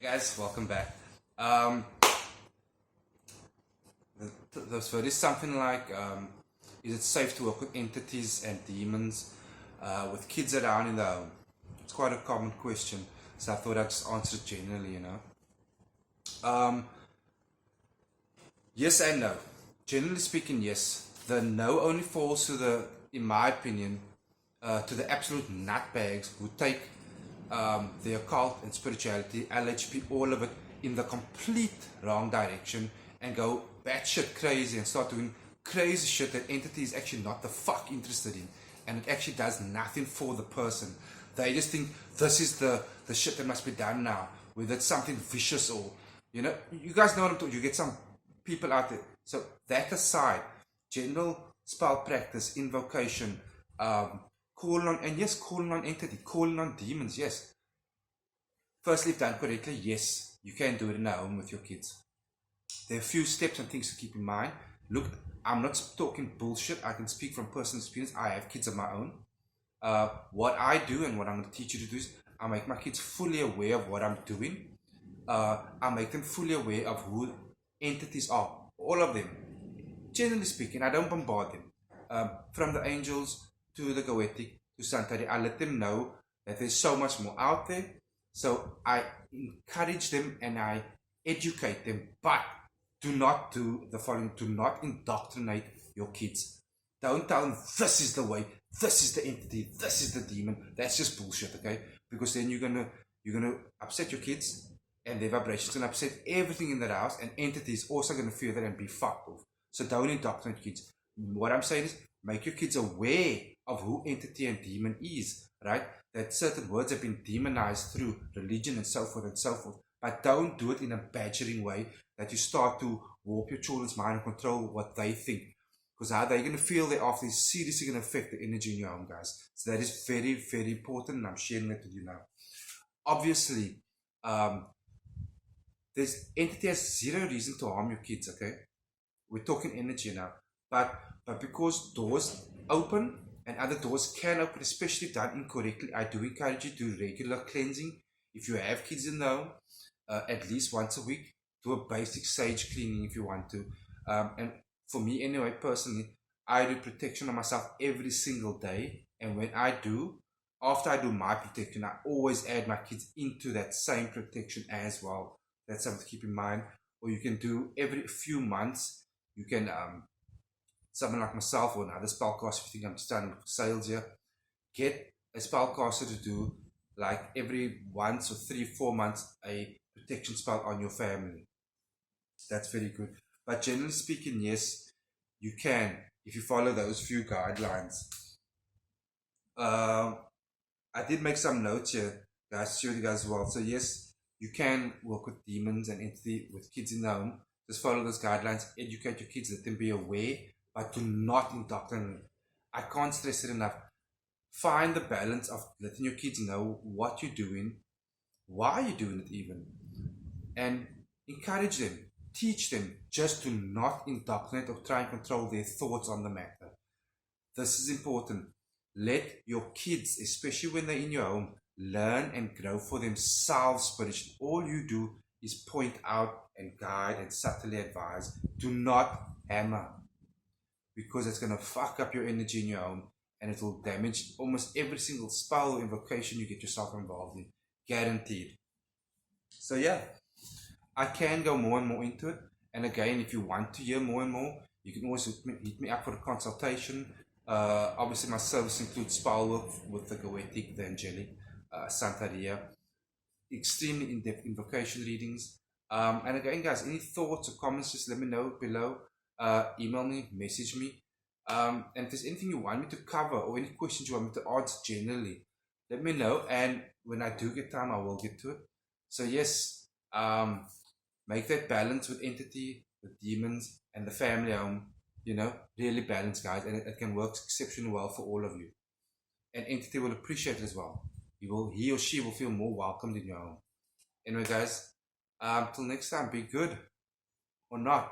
Guys, welcome back. This word is something like, is it safe to work with entities and demons with kids around in the home? It's quite a common question, so I thought I'd just answer it generally. Um, yes and no. Generally speaking, yes. The no only falls to the, in my opinion, to the absolute nutbags who take the occult and spirituality, LHP, all of it in the complete wrong direction and go batshit crazy and start doing crazy shit that entity is actually not the fuck interested in, and it actually does nothing for the person. They just think this is the shit that must be done now, whether it's something vicious or, you guys know what I'm talking. You get some people out there. So that aside, general spell practice, invocation, calling on, and yes, calling on entity, calling on demons, yes. Firstly, if done correctly, yes, you can do it in a home with your kids. There are a few steps and things to keep in mind. Look, I'm not talking bullshit. I can speak from personal experience. I have kids of my own. What I do and what I'm going to teach you to do is I make my kids fully aware of what I'm doing. I make them fully aware of who entities are. All of them. Generally speaking, I don't bombard them. From the angels to the Goetic to Santari, I let them know that there's so much more out there. So I encourage them and I educate them, but do not do the following. Do not indoctrinate your kids. Don't tell them this is the way, this is the entity, this is the demon. That's just bullshit, okay? Because then you're gonna upset your kids, and their vibrations gonna upset everything in that house, and entity is also gonna feel that and be fucked off. So don't indoctrinate kids. What I'm saying is make your kids aware of who entity and demon is, right? That certain words have been demonized through religion and so forth and so forth. But don't do it in a badgering way that you start to warp your children's mind and control what they think. Because how they're going to feel thereafter is seriously going to affect the energy in your home, guys. So that is very, very important, and I'm sharing that with you now. Obviously, this entity has zero reason to harm your kids, okay? We're talking energy now. But because doors open and other doors can open, especially done incorrectly, I do encourage you to do regular cleansing. If you have kids in the home, at least once a week, do a basic sage cleaning if you want to. And for me anyway, personally, I do protection on myself every single day. And when I do, after I do my protection, I always add my kids into that same protection as well. That's something to keep in mind. Or you can do every few months. You can, someone like myself or another spellcaster, if you think I'm starting sales here, get a spellcaster to do like every once or 3-4 months a protection spell on your family. That's very good. But generally speaking, yes, you can if you follow those few guidelines. I did make some notes here, guys, to show you guys as well. So yes, you can work with demons and entity with kids in the home. Just follow those guidelines, educate your kids, let them be aware, but do not indoctrinate. I can't stress it enough. Find the balance of letting your kids know what you're doing, why you're doing it even, and encourage them, teach them. Just do not indoctrinate or try and control their thoughts on the matter. This is important. Let your kids, especially when they're in your home, learn and grow for themselves spiritually. All you do is point out and guide and subtly advise. Do not hammer, because it's going to fuck up your energy in your home and it will damage almost every single spell or invocation you get yourself involved in. Guaranteed. So yeah, I can go more and more into it. And again, if you want to hear more and more, you can always hit me up for a consultation. Obviously, my service includes spell work with the Goetic, the Angelic, Santeria, extremely in-depth invocation readings. And again, guys, any thoughts or comments, just let me know below. Email me, message me. And if there's anything you want me to cover or any questions you want me to answer generally, let me know. And when I do get time, I will get to it. So yes, make that balance with entity, with demons, and the family home. Really balance, guys, and it can work exceptionally well for all of you. And entity will appreciate it as well. He or she will feel more welcomed in your home. Anyway, guys, till next time, be good or not.